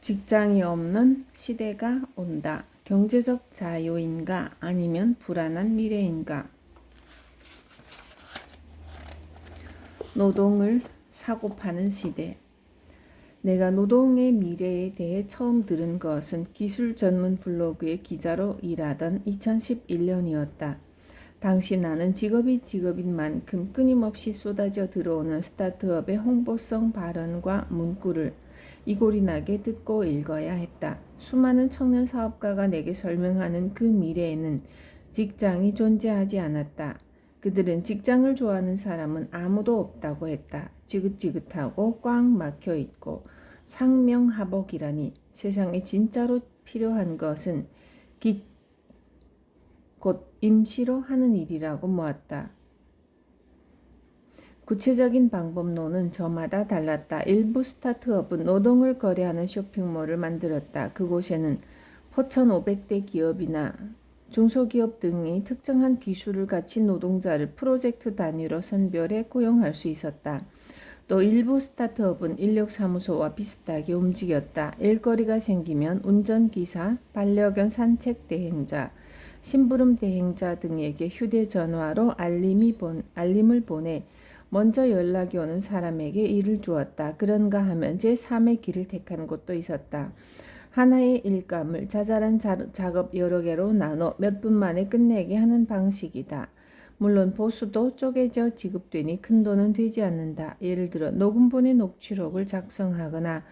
직장이 없는 시대가 온다. 경제적 자유인가 아니면 불안한 미래인가? 노동을 사고 파는 시대. 내가 노동의 미래에 대해 처음 들은 것은 기술 전문 블로그의 기자로 일하던 2011년이었다. 당시 나는 직업인 만큼 끊임없이 쏟아져 들어오는 스타트업의 홍보성 발언과 문구를 이골이 나게 듣고 읽어야 했다. 수많은 청년 사업가가 내게 설명하는 그 미래에는 직장이 존재하지 않았다. 그들은 직장을 좋아하는 사람은 아무도 없다고 했다. 지긋지긋하고 꽉 막혀 있고 상명하복이라니. 세상에 진짜로 필요한 것은 곧 임시로 하는 일이라고 모았다. 구체적인 방법론은 저마다 달랐다. 일부 스타트업은 노동을 거래하는 쇼핑몰을 만들었다. 그곳에는 포천 500대 기업이나 중소기업 등이 특정한 기술을 갖춘 노동자를 프로젝트 단위로 선별해 고용할 수 있었다. 또 일부 스타트업은 인력사무소와 비슷하게 움직였다. 일거리가 생기면 운전기사, 반려견 산책 대행자, 심부름 대행자 등에게 휴대전화로 알림을 보내 먼저 연락이 오는 사람에게 일을 주었다. 그런가 하면 제3의 길을 택한 곳도 있었다. 하나의 일감을 자잘한 작업 여러 개로 나눠 몇 분 만에 끝내게 하는 방식이다. 물론 보수도 쪼개져 지급되니 큰돈은 되지 않는다. 예를 들어 녹음본의 녹취록을 작성하거나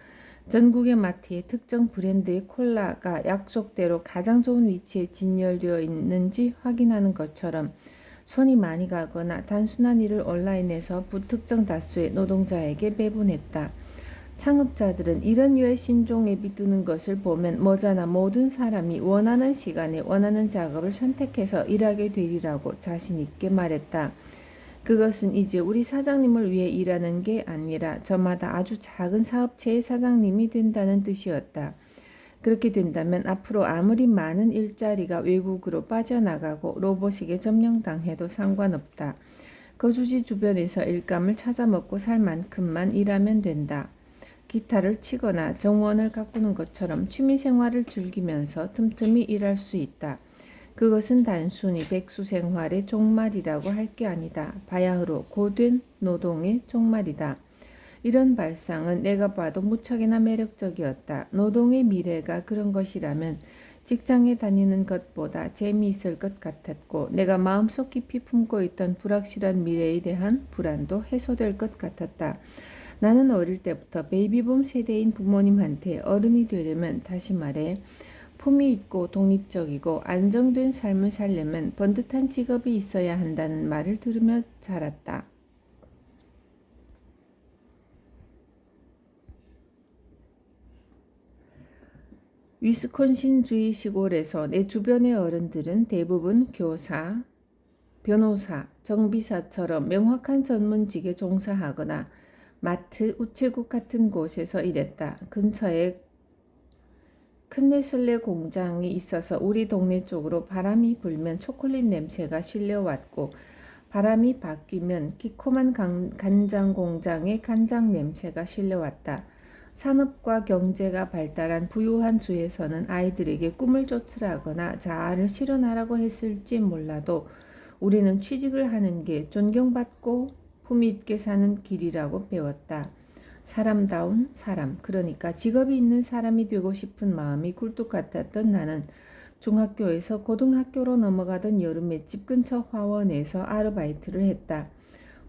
전국의 마트에 특정 브랜드의 콜라가 약속대로 가장 좋은 위치에 진열되어 있는지 확인하는 것처럼 손이 많이 가거나 단순한 일을 온라인에서 불특정 다수의 노동자에게 배분했다. 창업자들은 이런 류의 신종 앱이 뜨는 것을 보면 머지않아 모든 사람이 원하는 시간에 원하는 작업을 선택해서 일하게 되리라고 자신 있게 말했다. 그것은 이제 우리 사장님을 위해 일하는 게 아니라 저마다 아주 작은 사업체의 사장님이 된다는 뜻이었다. 그렇게 된다면 앞으로 아무리 많은 일자리가 외국으로 빠져나가고 로봇에게 점령당해도 상관없다. 거주지 주변에서 일감을 찾아 먹고 살 만큼만 일하면 된다. 기타를 치거나 정원을 가꾸는 것처럼 취미생활을 즐기면서 틈틈이 일할 수 있다. 그것은 단순히 백수 생활의 종말이라고 할 게 아니다. 바야흐로 고된 노동의 종말이다. 이런 발상은 내가 봐도 무척이나 매력적이었다. 노동의 미래가 그런 것이라면 직장에 다니는 것보다 재미있을 것 같았고 내가 마음속 깊이 품고 있던 불확실한 미래에 대한 불안도 해소될 것 같았다. 나는 어릴 때부터 베이비붐 세대인 부모님한테 어른이 되려면, 다시 말해 품위 있고 독립적이고 안정된 삶을 살려면 번듯한 직업이 있어야 한다는 말을 들으며 자랐다. 위스콘신주의 시골에서 내 주변의 어른들은 대부분 교사, 변호사, 정비사처럼 명확한 전문직에 종사하거나 마트, 우체국 같은 곳에서 일했다. 근처에 큰 네슬레 공장이 있어서 우리 동네 쪽으로 바람이 불면 초콜릿 냄새가 실려왔고 바람이 바뀌면 기코만 간장 공장의 간장 냄새가 실려왔다. 산업과 경제가 발달한 부유한 주에서는 아이들에게 꿈을 쫓으라거나 자아를 실현하라고 했을지 몰라도 우리는 취직을 하는 게 존경받고 품위 있게 사는 길이라고 배웠다. 사람다운 사람, 그러니까 직업이 있는 사람이 되고 싶은 마음이 굴뚝 같았던 나는 중학교에서 고등학교로 넘어가던 여름에 집 근처 화원에서 아르바이트를 했다.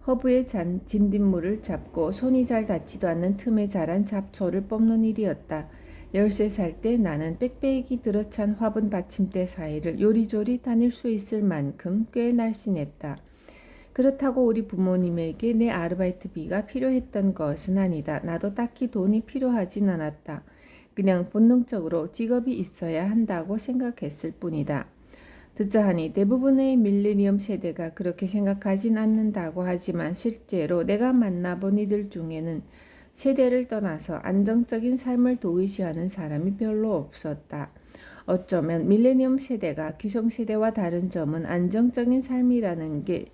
허브에 진딧물을 잡고 손이 잘 닿지도 않는 틈에 자란 잡초를 뽑는 일이었다. 13살 때 나는 빽빽이 들어찬 화분 받침대 사이를 요리조리 다닐 수 있을 만큼 꽤 날씬했다. 그렇다고 우리 부모님에게 내 아르바이트비가 필요했던 것은 아니다. 나도 딱히 돈이 필요하진 않았다. 그냥 본능적으로 직업이 있어야 한다고 생각했을 뿐이다. 듣자 하니 대부분의 밀레니엄 세대가 그렇게 생각하진 않는다고 하지만 실제로 내가 만나본 이들 중에는 세대를 떠나서 안정적인 삶을 도외시하는 사람이 별로 없었다. 어쩌면 밀레니엄 세대가 기성세대와 다른 점은 안정적인 삶이라는 게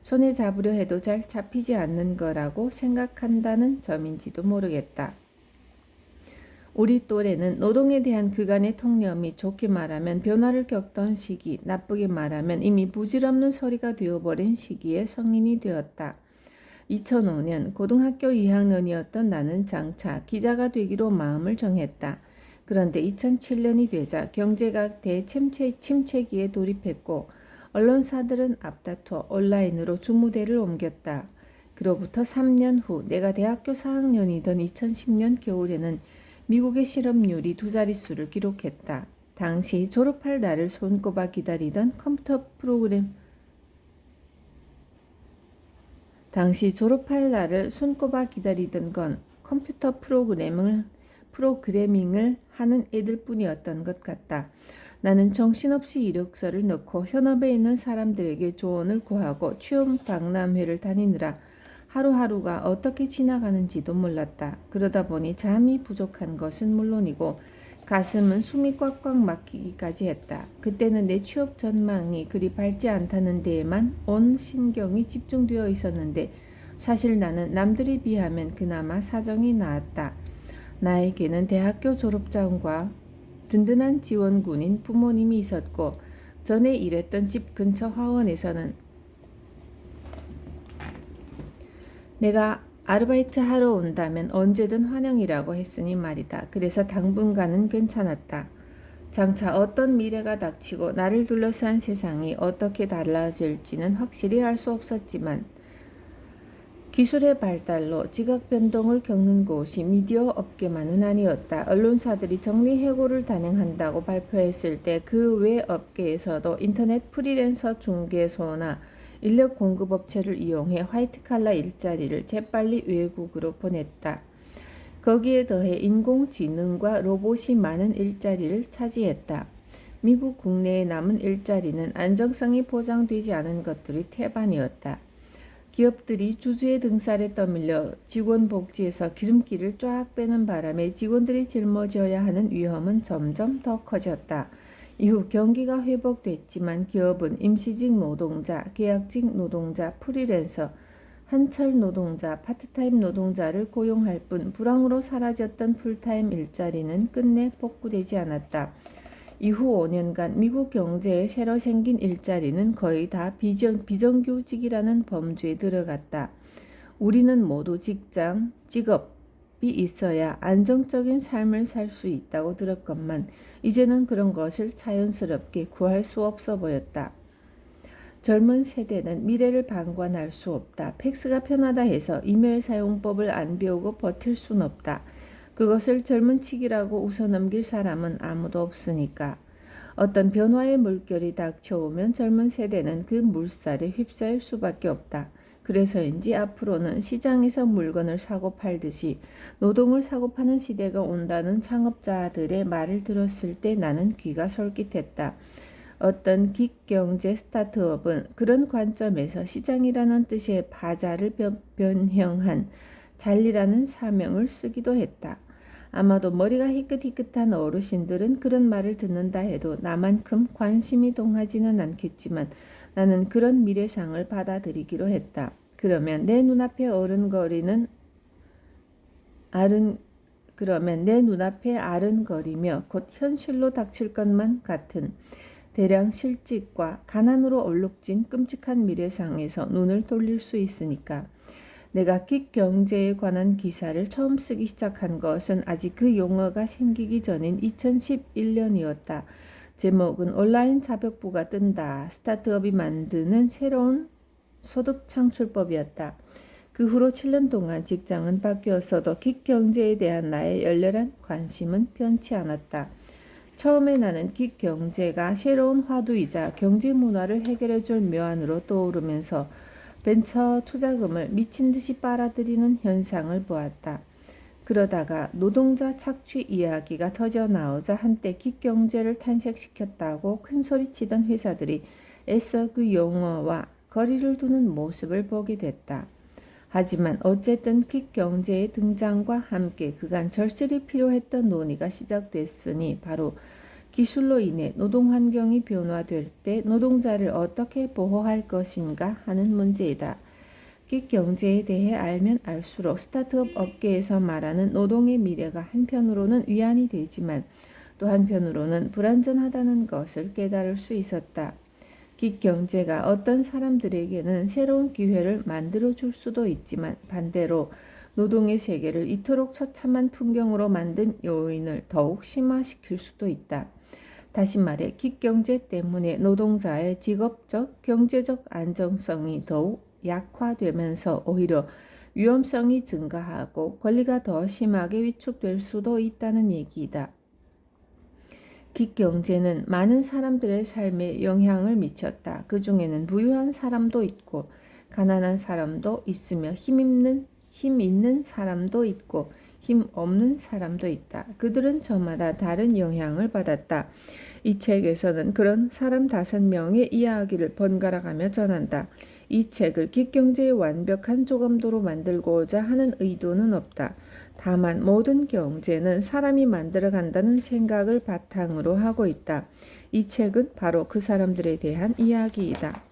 손에 잡으려 해도 잘 잡히지 않는 거라고 생각한다는 점인지도 모르겠다. 우리 또래는 노동에 대한 그간의 통념이 좋게 말하면 변화를 겪던 시기, 나쁘게 말하면 이미 부질없는 소리가 되어버린 시기에 성인이 되었다. 2005년 고등학교 2학년이었던 나는 장차 기자가 되기로 마음을 정했다. 그런데 2007년이 되자 경제가 대침체기에 돌입했고 언론사들은 앞다퉈 온라인으로 주무대를 옮겼다. 그로부터 3년 후 내가 대학교 4학년이던 2010년 겨울에는 미국의 실업률이 2자릿수를 기록했다. 당시 졸업할 날을 손꼽아 기다리던 건 컴퓨터 프로그래밍을 하는 애들뿐이었던 것 같다. 나는 정신없이 이력서를 넣고 현업에 있는 사람들에게 조언을 구하고 취업 박람회를 다니느라 하루하루가 어떻게 지나가는지도 몰랐다. 그러다 보니 잠이 부족한 것은 물론이고 가슴은 숨이 꽉꽉 막히기까지 했다. 그때는 내 취업 전망이 그리 밝지 않다는 데에만 온 신경이 집중되어 있었는데 사실 나는 남들에 비하면 그나마 사정이 나았다. 나에게는 대학교 졸업장과 든든한 지원군인 부모님이 있었고 전에 일했던 집 근처 화원에서는 내가 아르바이트 하러 온다면 언제든 환영이라고 했으니 말이다. 그래서 당분간은 괜찮았다. 장차 어떤 미래가 닥치고 나를 둘러싼 세상이 어떻게 달라질지는 확실히 알 수 없었지만 기술의 발달로 지각 변동을 겪는 곳이 미디어 업계만은 아니었다. 언론사들이 정리해고를 단행한다고 발표했을 때 그 외 업계에서도 인터넷 프리랜서 중개소나 인력 공급업체를 이용해 화이트칼라 일자리를 재빨리 외국으로 보냈다. 거기에 더해 인공지능과 로봇이 많은 일자리를 차지했다. 미국 국내에 남은 일자리는 안정성이 보장되지 않은 것들이 태반이었다. 기업들이 주주의 등살에 떠밀려 직원 복지에서 기름기를 쫙 빼는 바람에 직원들이 짊어져야 하는 위험은 점점 더 커졌다. 이후 경기가 회복됐지만 기업은 임시직 노동자, 계약직 노동자, 프리랜서, 한철 노동자, 파트타임 노동자를 고용할 뿐 불황으로 사라졌던 풀타임 일자리는 끝내 복구되지 않았다. 이후 5년간 미국 경제에 새로 생긴 일자리는 거의 다 비정규직이라는 범주에 들어갔다. 우리는 모두 직업이 있어야 안정적인 삶을 살 수 있다고 들었건만 이제는 그런 것을 자연스럽게 구할 수 없어 보였다. 젊은 세대는 미래를 방관할 수 없다. 팩스가 편하다 해서 이메일 사용법을 안 배우고 버틸 순 없다. 그것을 젊은 치기라고 웃어넘길 사람은 아무도 없으니까. 어떤 변화의 물결이 닥쳐오면 젊은 세대는 그 물살에 휩싸일 수밖에 없다. 그래서인지 앞으로는 시장에서 물건을 사고 팔듯이 노동을 사고 파는 시대가 온다는 창업자들의 말을 들었을 때 나는 귀가 솔깃했다. 어떤 긱경제 스타트업은 그런 관점에서 시장이라는 뜻의 바자를 변형한 잘리라는 사명을 쓰기도 했다. 아마도 머리가 희끗희끗한 어르신들은 그런 말을 듣는다 해도 나만큼 관심이 동하지는 않겠지만 나는 그런 미래상을 받아들이기로 했다. 그러면 내 눈앞에 아른거리며 곧 현실로 닥칠 것만 같은 대량 실직과 가난으로 얼룩진 끔찍한 미래상에서 눈을 돌릴 수 있으니까. 내가 긱경제에 관한 기사를 처음 쓰기 시작한 것은 아직 그 용어가 생기기 전인 2011년이었다. 제목은 온라인 자벽부가 뜬다. 스타트업이 만드는 새로운 소득 창출법이었다. 그 후로 7년 동안 직장은 바뀌었어도 긱경제에 대한 나의 열렬한 관심은 변치 않았다. 처음에 나는 긱경제가 새로운 화두이자 경제 문화를 해결해줄 묘안으로 떠오르면서 벤처 투자금을 미친 듯이 빨아들이는 현상을 보았다. 그러다가 노동자 착취 이야기가 터져 나오자 한때 긱경제를 탄생시켰다고 큰소리치던 회사들이 애써 그 용어와 거리를 두는 모습을 보게 됐다. 하지만 어쨌든 킥경제의 등장과 함께 그간 절실히 필요했던 논의가 시작됐으니 바로 기술로 인해 노동 환경이 변화될 때 노동자를 어떻게 보호할 것인가 하는 문제이다. 긱 경제에 대해 알면 알수록 스타트업 업계에서 말하는 노동의 미래가 한편으로는 위안이 되지만 또 한편으로는 불안전하다는 것을 깨달을 수 있었다. 긱 경제가 어떤 사람들에게는 새로운 기회를 만들어줄 수도 있지만 반대로 노동의 세계를 이토록 처참한 풍경으로 만든 요인을 더욱 심화시킬 수도 있다. 다시 말해 긱 경제 때문에 노동자의 직업적, 경제적 안정성이 더욱 약화되면서 오히려 위험성이 증가하고 권리가 더 심하게 위축될 수도 있다는 얘기이다. 긱 경제는 많은 사람들의 삶에 영향을 미쳤다. 그 중에는 부유한 사람도 있고 가난한 사람도 있으며 힘 있는 사람도 있고 힘 없는 사람도 있다. 그들은 저마다 다른 영향을 받았다. 이 책에서는 그런 사람 5명의 이야기를 번갈아가며 전한다. 이 책을 긱 경제의 완벽한 조감도로 만들고자 하는 의도는 없다. 다만 모든 경제는 사람이 만들어간다는 생각을 바탕으로 하고 있다. 이 책은 바로 그 사람들에 대한 이야기이다.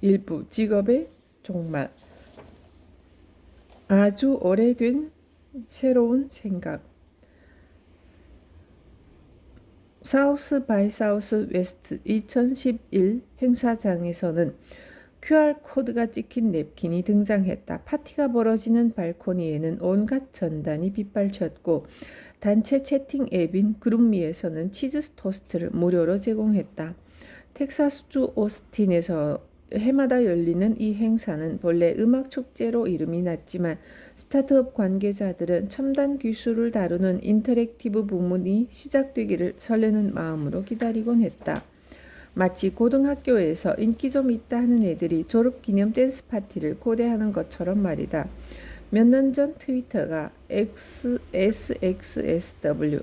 일부 직업의 종말. 아주 오래된 새로운 생각. 사우스 바이 사우스 웨스트 2011 행사장에서는 QR코드가 찍힌 냅킨이 등장했다. 파티가 벌어지는 발코니에는 온갖 전단이 빗발쳤고 단체 채팅 앱인 그룹미에서는 치즈 토스트를 무료로 제공했다. 텍사스주 오스틴에서 해마다 열리는 이 행사는 본래 음악 축제로 이름이 났지만 스타트업 관계자들은 첨단 기술을 다루는 인터랙티브 부문이 시작되기를 설레는 마음으로 기다리곤 했다. 마치 고등학교에서 인기 좀 있다 하는 애들이 졸업기념 댄스 파티를 고대하는 것처럼 말이다. 몇 년 전 트위터가 SXSW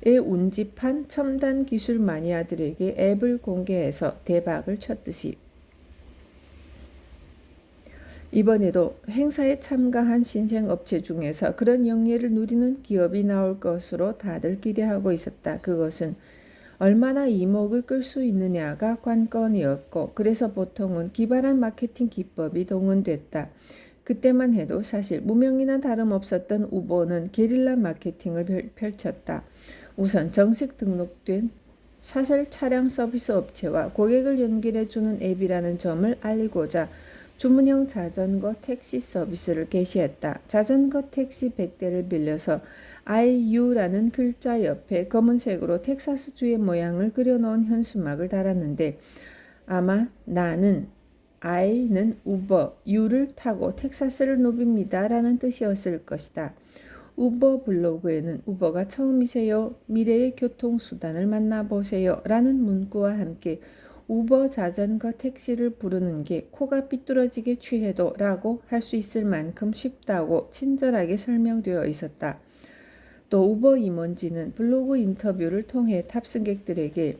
의 운집한 첨단 기술 마니아들에게 앱을 공개해서 대박을 쳤듯이 이번에도 행사에 참가한 신생업체 중에서 그런 영예를 누리는 기업이 나올 것으로 다들 기대하고 있었다. 그것은 얼마나 이목을 끌 수 있느냐가 관건이었고 그래서 보통은 기발한 마케팅 기법이 동원됐다. 그때만 해도 사실 무명이나 다름없었던 우버는 게릴라 마케팅을 펼쳤다. 우선 정식 등록된 사설 차량 서비스 업체와 고객을 연결해주는 앱이라는 점을 알리고자 주문형 자전거 택시 서비스를 개시했다. 자전거 택시 100대를 빌려서 IU라는 글자 옆에 검은색으로 텍사스주의 모양을 그려놓은 현수막을 달았는데 아마 나는 I는 우버, U를 타고 텍사스를 누빕니다 라는 뜻이었을 것이다. 우버 블로그에는 우버가 처음이세요? 미래의 교통수단을 만나보세요 라는 문구와 함께 우버 자전거 택시를 부르는 게 코가 삐뚤어지게 취해도 라고 할 수 있을 만큼 쉽다고 친절하게 설명되어 있었다. 또 우버 임원진은 블로그 인터뷰를 통해 탑승객들에게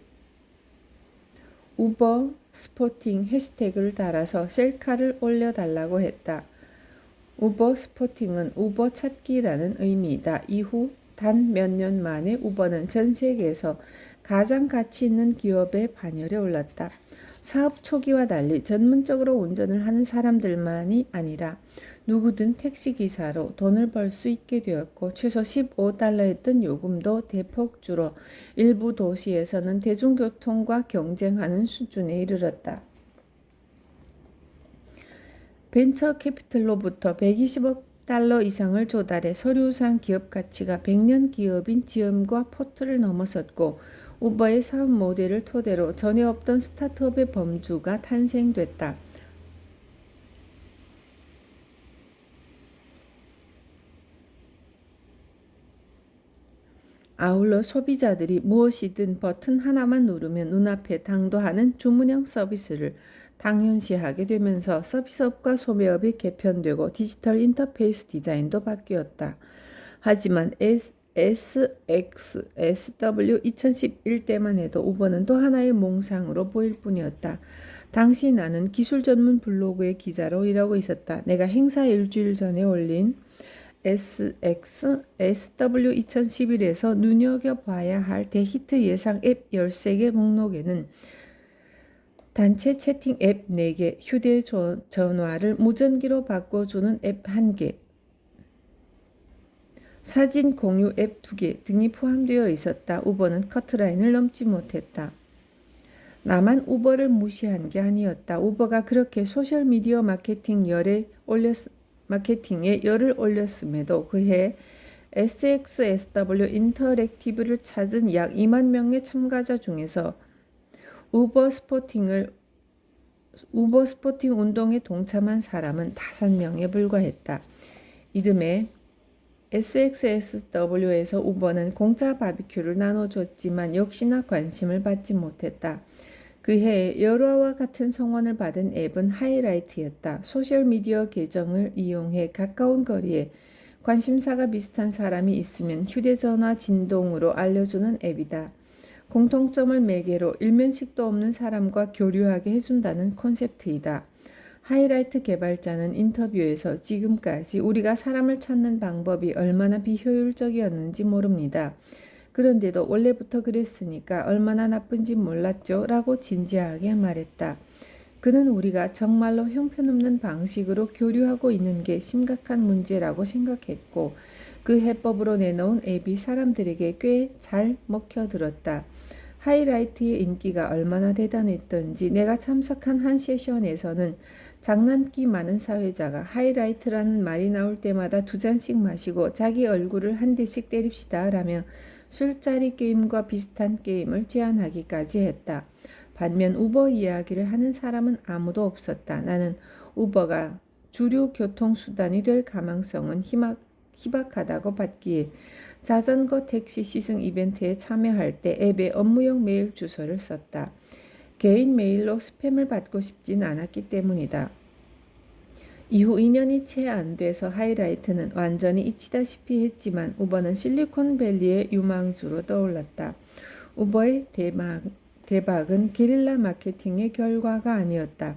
우버 스포팅 해시태그를 달아서 셀카를 올려달라고 했다. 우버 스포팅은 우버 찾기라는 의미이다. 이후 단 몇 년 만에 우버는 전 세계에서 가장 가치 있는 기업의 반열에 올랐다. 사업 초기와 달리 전문적으로 운전을 하는 사람들만이 아니라 누구든 택시기사로 돈을 벌 수 있게 되었고 최소 $15였던 요금도 대폭 줄어 일부 도시에서는 대중교통과 경쟁하는 수준에 이르렀다. 벤처 캐피털로부터 $120억 이상을 조달해 서류상 기업 가치가 100년 기업인 GM과 포트를 넘어섰고 우버의 사업 모델을 토대로 전에 없던 스타트업의 범주가 탄생됐다. 아울러 소비자들이 무엇이든 버튼 하나만 누르면 눈앞에 당도하는 주문형 서비스를 당연시하게 되면서 서비스업과 소매업이 개편되고 디지털 인터페이스 디자인도 바뀌었다. 하지만 SXSW 2011 때만 해도 우버는 또 하나의 몽상으로 보일 뿐이었다. 당시 나는 기술 전문 블로그의 기자로 일하고 있었다. 내가 행사 일주일 전에 올린 SXSW 2011에서 눈여겨봐야 할 대히트 예상 앱 13개 목록에는 단체 채팅 앱 4개, 휴대전화를 무전기로 바꿔주는 앱 1개, 사진 공유 앱 2개 등이 포함되어 있었다. 우버는 커트라인을 넘지 못했다. 나만 우버를 무시한 게 아니었다. 우버가 그렇게 소셜미디어 마케팅에 열을 올렸음에도 그해 SXSW 인터랙티브를 찾은 약 2만 명의 참가자 중에서 우버 스포팅 운동에 동참한 사람은 5명에 불과했다. 이듬해 SXSW에서 우버는 공짜 바비큐를 나눠줬지만 역시나 관심을 받지 못했다. 그해 열화와 같은 성원을 받은 앱은 하이라이트였다. 소셜미디어 계정을 이용해 가까운 거리에 관심사가 비슷한 사람이 있으면 휴대전화 진동으로 알려주는 앱이다. 공통점을 매개로 일면식도 없는 사람과 교류하게 해준다는 콘셉트이다. 하이라이트 개발자는 인터뷰에서 지금까지 우리가 사람을 찾는 방법이 얼마나 비효율적이었는지 모릅니다. 그런데도 원래부터 그랬으니까 얼마나 나쁜지 몰랐죠? 라고 진지하게 말했다. 그는 우리가 정말로 형편없는 방식으로 교류하고 있는 게 심각한 문제라고 생각했고 그 해법으로 내놓은 앱이 사람들에게 꽤 잘 먹혀들었다. 하이라이트의 인기가 얼마나 대단했던지 내가 참석한 한 세션에서는 장난기 많은 사회자가 하이라이트라는 말이 나올 때마다 2잔씩 마시고 자기 얼굴을 한 대씩 때립시다 라며 술자리 게임과 비슷한 게임을 제안하기까지 했다. 반면 우버 이야기를 하는 사람은 아무도 없었다. 나는 우버가 주류 교통수단이 될 가망성은 희박하다고 봤기에 자전거 택시 시승 이벤트에 참여할 때 앱에 업무용 메일 주소를 썼다. 개인 메일로 스팸을 받고 싶진 않았기 때문이다. 이후 2년이 채 안 돼서 하이라이트는 완전히 잊히다시피 했지만 우버는 실리콘밸리의 유망주로 떠올랐다. 우버의 대박은 게릴라 마케팅의 결과가 아니었다.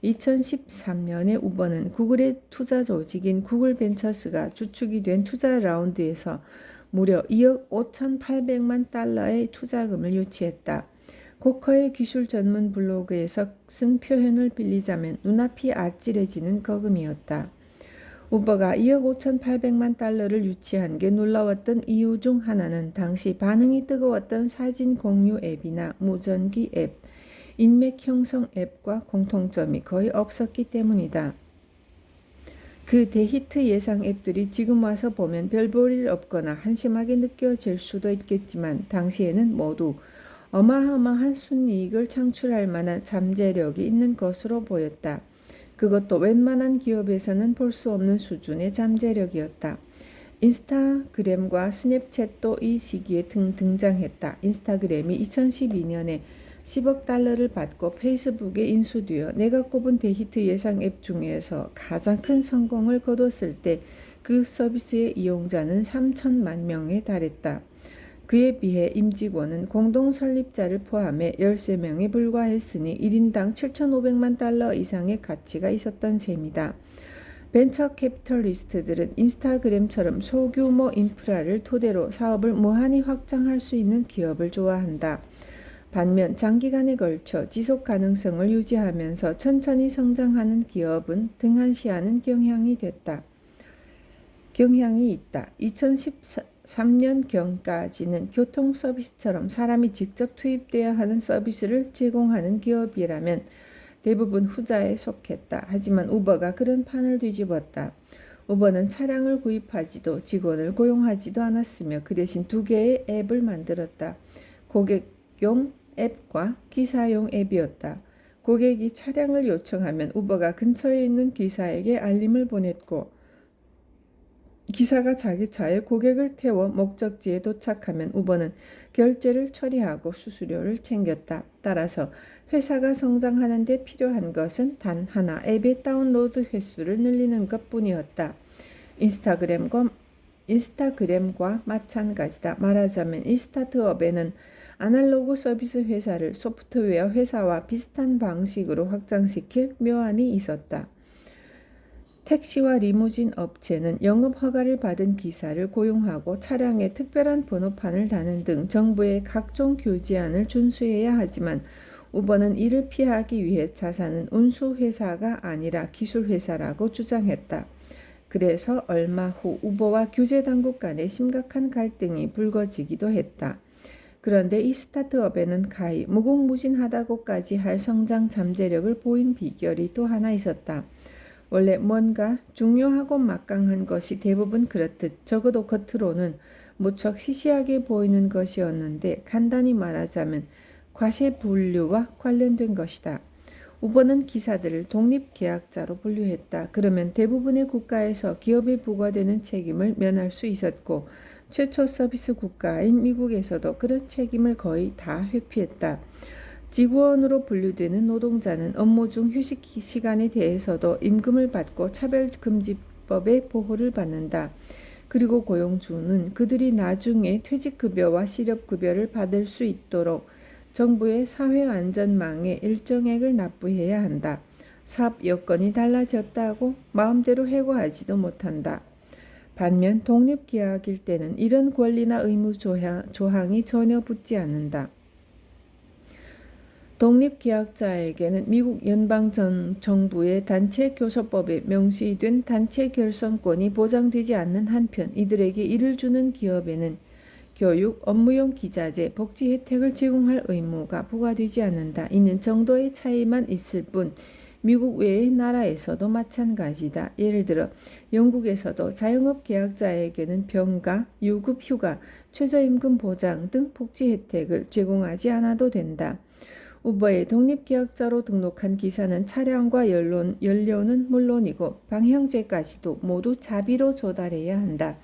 2013년에 우버는 구글의 투자 조직인 구글벤처스가 주축이 된 투자 라운드에서 무려 2억 5,800만 달러의 투자금을 유치했다. 고커의 기술 전문 블로그에서 쓴 표현을 빌리자면 눈앞이 아찔해지는 거금이었다. 우버가 2억 5,800만 달러를 유치한 게 놀라웠던 이유 중 하나는 당시 반응이 뜨거웠던 사진 공유 앱이나 무전기 앱, 인맥 형성 앱과 공통점이 거의 없었기 때문이다. 그 대히트 예상 앱들이 지금 와서 보면 별 볼 일 없거나 한심하게 느껴질 수도 있겠지만 당시에는 모두 어마어마한 순이익을 창출할 만한 잠재력이 있는 것으로 보였다. 그것도 웬만한 기업에서는 볼 수 없는 수준의 잠재력이었다. 인스타그램과 스냅챗도 이 시기에 등장했다. 인스타그램이 2012년에 10억 달러를 받고 페이스북에 인수되어 내가 꼽은 대히트 예상 앱 중에서 가장 큰 성공을 거뒀을 때 그 서비스의 이용자는 3천만 명에 달했다. 그에 비해 임직원은 공동 설립자를 포함해 13명에 불과했으니 1인당 7,500만 달러 이상의 가치가 있었던 셈이다. 벤처 캐피털리스트들은 인스타그램처럼 소규모 인프라를 토대로 사업을 무한히 확장할 수 있는 기업을 좋아한다. 반면 장기간에 걸쳐 지속 가능성을 유지하면서 천천히 성장하는 기업은 등한시하는 경향이 있다. 2013년경까지는 교통 서비스처럼 사람이 직접 투입돼야 하는 서비스를 제공하는 기업이라면 대부분 후자에 속했다. 하지만 우버가 그런 판을 뒤집었다. 우버는 차량을 구입하지도 직원을 고용하지도 않았으며 그 대신 2개의 앱을 만들었다. 고객용 앱과 기사용 앱이었다. 고객이 차량을 요청하면 우버가 근처에 있는 기사에게 알림을 보냈고 기사가 자기 차에 고객을 태워 목적지에 도착하면 우버는 결제를 처리하고 수수료를 챙겼다. 따라서 회사가 성장하는 데 필요한 것은 단 하나, 앱의 다운로드 횟수를 늘리는 것뿐이었다. 인스타그램과 마찬가지다. 말하자면 이 스타트업에는 아날로그 서비스 회사를 소프트웨어 회사와 비슷한 방식으로 확장시킬 묘안이 있었다. 택시와 리무진 업체는 영업 허가를 받은 기사를 고용하고 차량에 특별한 번호판을 다는 등 정부의 각종 규제안을 준수해야 하지만 우버는 이를 피하기 위해 자사는 운수회사가 아니라 기술회사라고 주장했다. 그래서 얼마 후 우버와 규제당국 간에 심각한 갈등이 불거지기도 했다. 그런데 이 스타트업에는 가히 무궁무진하다고까지 할 성장 잠재력을 보인 비결이 또 하나 있었다. 원래 뭔가 중요하고 막강한 것이 대부분 그렇듯 적어도 겉으로는 무척 시시하게 보이는 것이었는데 간단히 말하자면 과세 분류와 관련된 것이다. 우버는 기사들을 독립계약자로 분류했다. 그러면 대부분의 국가에서 기업에 부과되는 책임을 면할 수 있었고 최초 서비스 국가인 미국에서도 그런 책임을 거의 다 회피했다. 직원으로 분류되는 노동자는 업무 중 휴식 시간에 대해서도 임금을 받고 차별금지법의 보호를 받는다. 그리고 고용주는 그들이 나중에 퇴직급여와 실업급여를 받을 수 있도록 정부의 사회안전망에 일정액을 납부해야 한다. 사업 여건이 달라졌다고 마음대로 해고하지도 못한다. 반면 독립계약일 때는 이런 권리나 의무 조항이 전혀 붙지 않는다. 독립계약자에게는 미국 연방정부의 단체교섭법에 명시된 단체 결성권이 보장되지 않는 한편 이들에게 일을 주는 기업에는 교육, 업무용 기자재, 복지 혜택을 제공할 의무가 부과되지 않는다. 이는 정도의 차이만 있을 뿐 미국 외의 나라에서도 마찬가지다. 예를 들어 영국에서도 자영업 계약자에게는 병가, 유급 휴가, 최저임금 보장 등 복지 혜택을 제공하지 않아도 된다. 우버의 독립계약자로 등록한 기사는 차량과 연료는 물론이고 방향제까지도 모두 자비로 조달해야 한다.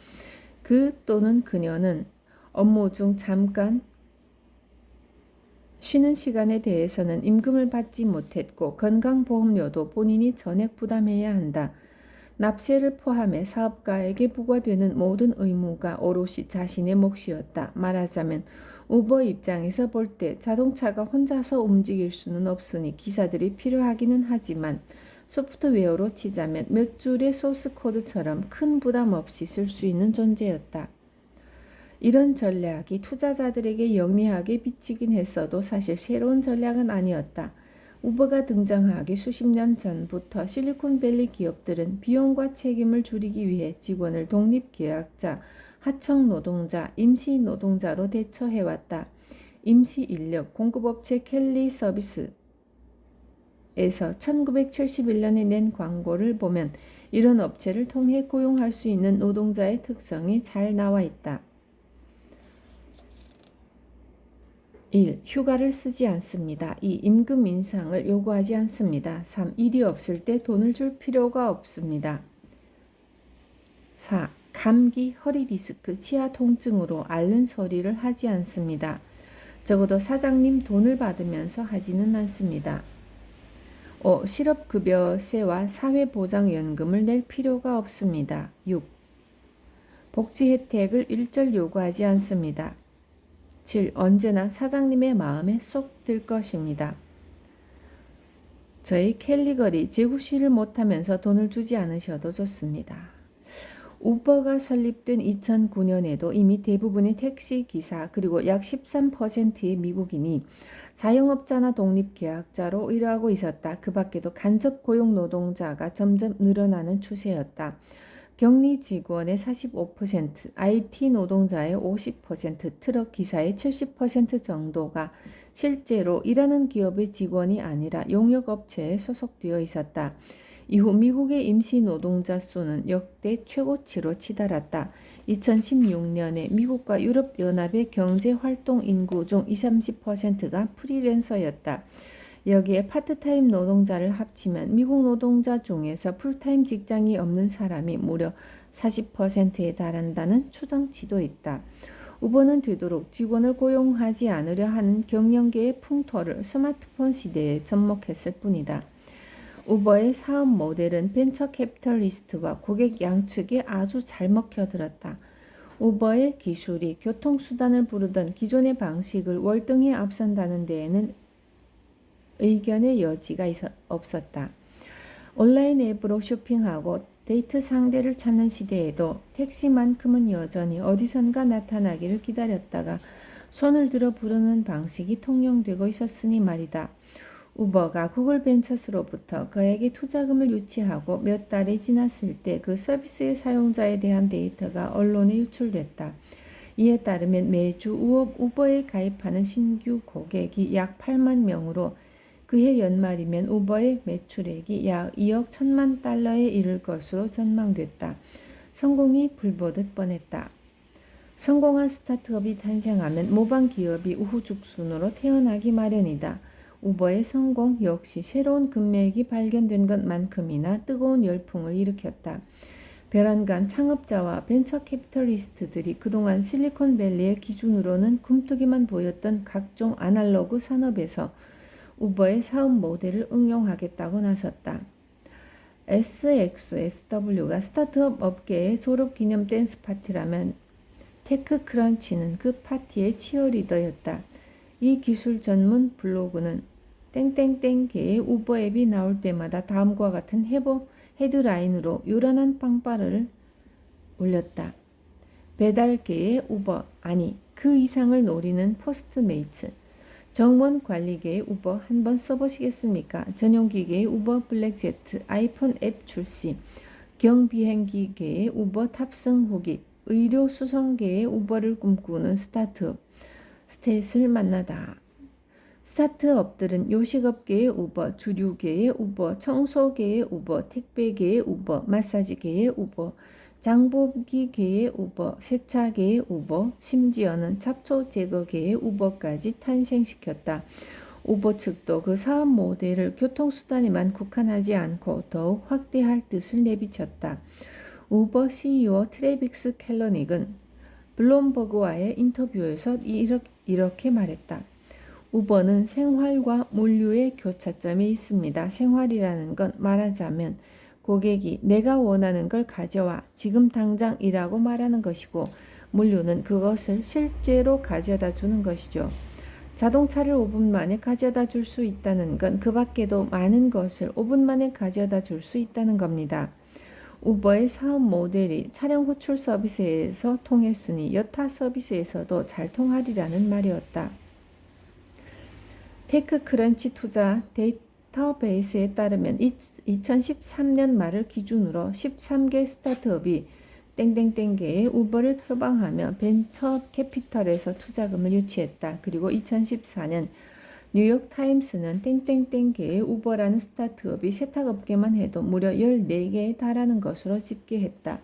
그 또는 그녀는 업무 중 잠깐 쉬는 시간에 대해서는 임금을 받지 못했고 건강보험료도 본인이 전액 부담해야 한다. 납세를 포함해 사업가에게 부과되는 모든 의무가 오롯이 자신의 몫이었다. 말하자면 우버 입장에서 볼 때 자동차가 혼자서 움직일 수는 없으니 기사들이 필요하기는 하지만 소프트웨어로 치자면 몇 줄의 소스 코드처럼 큰 부담 없이 쓸 수 있는 존재였다. 이런 전략이 투자자들에게 영리하게 비치긴 했어도 사실 새로운 전략은 아니었다. 우버가 등장하기 수십 년 전부터 실리콘밸리 기업들은 비용과 책임을 줄이기 위해 직원을 독립계약자, 하청노동자, 임시노동자로 대처해왔다. 임시인력 공급업체 켈리 서비스에서 1971년에 낸 광고를 보면 이런 업체를 통해 고용할 수 있는 노동자의 특성이 잘 나와 있다. 1. 휴가를 쓰지 않습니다. 2. 임금 인상을 요구하지 않습니다. 3. 일이 없을 때 돈을 줄 필요가 없습니다. 4. 감기, 허리 디스크, 치아 통증으로 앓는 소리를 하지 않습니다. 적어도 사장님 돈을 받으면서 하지는 않습니다. 5. 실업급여세와 사회보장연금을 낼 필요가 없습니다. 6. 복지 혜택을 일절 요구하지 않습니다. 7. 언제나 사장님의 마음에 쏙 들 것입니다. 저희 캘리거리 재구시를 못하면서 돈을 주지 않으셔도 좋습니다. 우버가 설립된 2009년에도 이미 대부분의 택시기사 그리고 약 13%의 미국인이 자영업자나 독립계약자로 일하고 있었다. 그 밖에도 간접 고용 노동자가 점점 늘어나는 추세였다. 격리 직원의 45%, IT 노동자의 50%, 트럭 기사의 70% 정도가 실제로 일하는 기업의 직원이 아니라 용역업체에 소속되어 있었다. 이후 미국의 임시 노동자 수는 역대 최고치로 치달았다. 2016년에 미국과 유럽연합의 경제활동 인구 중 20-30%가 프리랜서였다. 여기에 파트타임 노동자를 합치면 미국 노동자 중에서 풀타임 직장이 없는 사람이 무려 40%에 달한다는 추정치도 있다. 우버는 되도록 직원을 고용하지 않으려 하는 경영계의 풍토를 스마트폰 시대에 접목했을 뿐이다. 우버의 사업 모델은 벤처 캐피털리스트와 고객 양측에 아주 잘 먹혀들었다. 우버의 기술이 교통수단을 부르던 기존의 방식을 월등히 앞선다는 데에는 의견의 여지가 없었다. 온라인 앱으로 쇼핑하고 데이트 상대를 찾는 시대에도 택시만큼은 여전히 어디선가 나타나기를 기다렸다가 손을 들어 부르는 방식이 통용되고 있었으니 말이다. 우버가 구글 벤처스로부터 그에게 투자금을 유치하고 몇 달이 지났을 때 그 서비스의 사용자에 대한 데이터가 언론에 유출됐다. 이에 따르면 매주 우버에 가입하는 신규 고객이 약 8만 명으로 그해 연말이면 우버의 매출액이 약 2억 1천만 달러에 이를 것으로 전망됐다. 성공이 불보듯 뻔했다. 성공한 스타트업이 탄생하면 모방 기업이 우후죽순으로 태어나기 마련이다. 우버의 성공 역시 새로운 금맥이 발견된 것만큼이나 뜨거운 열풍을 일으켰다. 베란간 창업자와 벤처 캐피털리스트들이 그동안 실리콘밸리의 기준으로는 굼뜨기만 보였던 각종 아날로그 산업에서 우버의 사업 모델을 응용하겠다고 나섰다. SXSW가 스타트업 업계의 졸업기념 댄스 파티라면 테크크런치는 그 파티의 치어리더였다. 이 기술 전문 블로그는 땡땡땡계의 우버 앱이 나올 때마다 다음과 같은 헤드라인으로 요란한 빵빠를 올렸다. 배달계의 우버, 아니 그 이상을 노리는 포스트메이츠. 정원 관리계의 우버 한번 써보시겠습니까? 전용기계의 우버 블랙제트, 아이폰 앱 출시, 경비행기계의 우버 탑승 후기, 의료 수송계의 우버를 꿈꾸는 스타트업, 스탯을 만나다. 스타트업들은 요식업계의 우버, 주류계의 우버, 청소계의 우버, 택배계의 우버, 마사지계의 우버, 장보기계의 우버, 세차계의 우버, 심지어는 잡초 제거계의 우버까지 탄생시켰다. 우버 측도 그 사업 모델을 교통수단에만 국한하지 않고 더욱 확대할 뜻을 내비쳤다. 우버 CEO 트래비스 켈러닉은 블룸버그와의 인터뷰에서 이렇게 말했다. 우버는 생활과 물류의 교차점이 있습니다. 생활이라는 건 말하자면 고객이 내가 원하는 걸 가져와 지금 당장이라고 말하는 것이고, 물류는 그것을 실제로 가져다 주는 것이죠. 자동차를 5분 만에 가져다 줄 수 있다는 건 그 밖에도 많은 것을 5분 만에 가져다 줄 수 있다는 겁니다. 우버의 사업 모델이 차량 호출 서비스에서 통했으니 여타 서비스에서도 잘 통하리라는 말이었다. 테크크런치 투자 데이터베이스에 따르면 2013년 말을 기준으로 13개 스타트업이 땡땡땡계의 우버를 표방하며 벤처 캐피털에서 투자금을 유치했다. 그리고 2014년 뉴욕타임스는 땡땡땡계의 우버라는 스타트업이 세탁업계만 해도 무려 14개에 달하는 것으로 집계했다.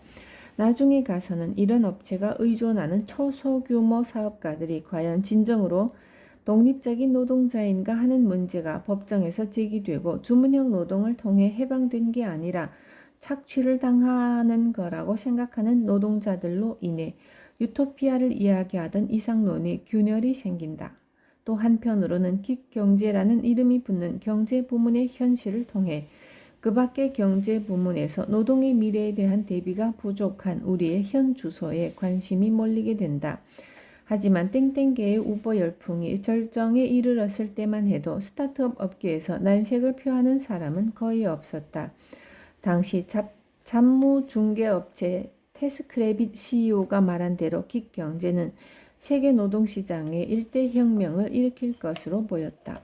나중에 가서는 이런 업체가 의존하는 초소규모 사업가들이 과연 진정으로 독립적인 노동자인가 하는 문제가 법정에서 제기되고 주문형 노동을 통해 해방된 게 아니라 착취를 당하는 거라고 생각하는 노동자들로 인해 유토피아를 이야기하던 이상론의 균열이 생긴다. 또 한편으로는 긱경제라는 이름이 붙는 경제 부문의 현실을 통해 그 밖의 경제 부문에서 노동의 미래에 대한 대비가 부족한 우리의 현 주소에 관심이 몰리게 된다. 하지만 땡땡계의 우버 열풍이 절정에 이르렀을 때만 해도 스타트업 업계에서 난색을 표하는 사람은 거의 없었다. 당시 잡무중개업체 테스크래빗 CEO가 말한 대로 긱경제는 세계 노동시장에 일대 혁명을 일으킬 것으로 보였다.